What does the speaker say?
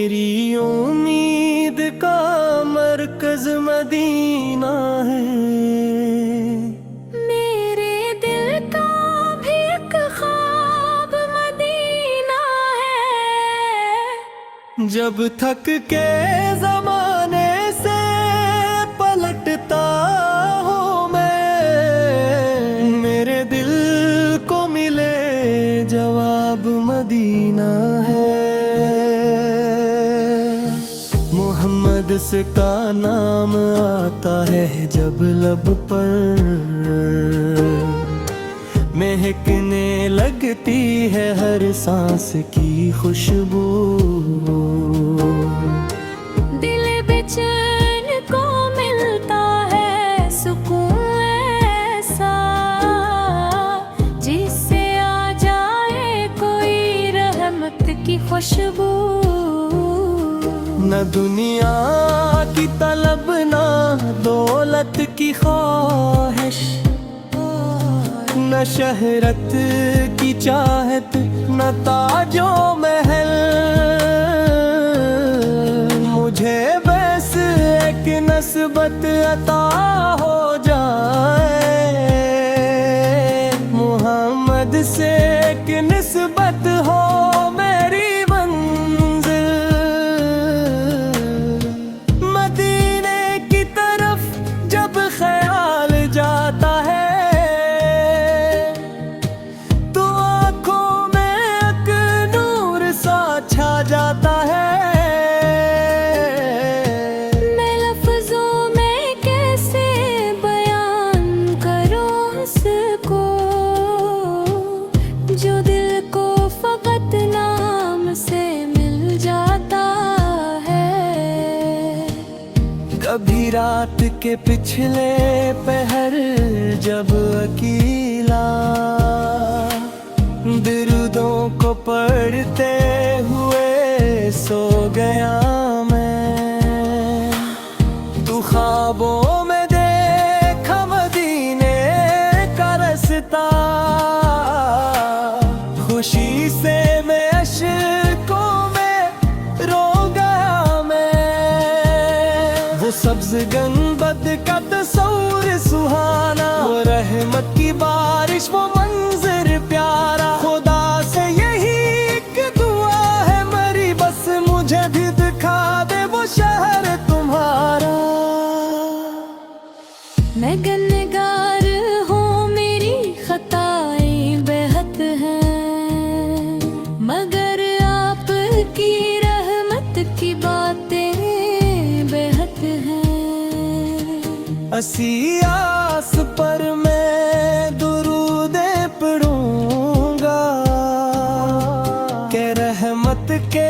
मेरी उम्मीद का मरकज मदीना है, मेरे दिल का भी एक ख्वाब मदीना है। जब थक के जमाने से पलटता हूँ मैं, मेरे दिल को मिले जवाब मदीना है। मोहम्मद से का नाम आता है जब लब पर, महकने लगती है हर सांस की खुशबू। दिल बेचैन को मिलता है सुकून ऐसा, जिससे आ जाए कोई रहमत की खुशबू। न दुनिया की तलब ना दौलत की ख्वाहिश, न शहरत की चाहत न ताजो महल, मुझे बस एक नस्बत अता हो जाए, मोहम्मद से एक निस्बत हो मेरी मंजिल। मदीने की तरफ जब ख्याल जाता है तो आंखों में एक नूर सा छा जाता है। मैं लफ्जों में कैसे बयान करूं उसको, जो दिल को फकत नाम से मिल जाता है। कभी रात के पिछले पहर जब अकेला दरूदों को पढ़ते हुए सो गया मैं, तू ख्वाबों में देखा मदीने का रास्ता, खुशी से मैं अश्कों में रो गया मैं। वो सब्ज गंबद का तस्वीर सुहाना, वो रहमत की बारिश, वो मंजर प्यारा, खुदा से यही एक दुआ है मेरी, बस मुझे भी दिखा दे वो शहर तुम्हारा। मैं गुनहगार हूँ, मेरी खताएं बेहद हैं, मगर आपकी रहमत की बातें बेहद हैं। असी आस पर मैं दुरूदे पढ़ूंगा, के रहमत के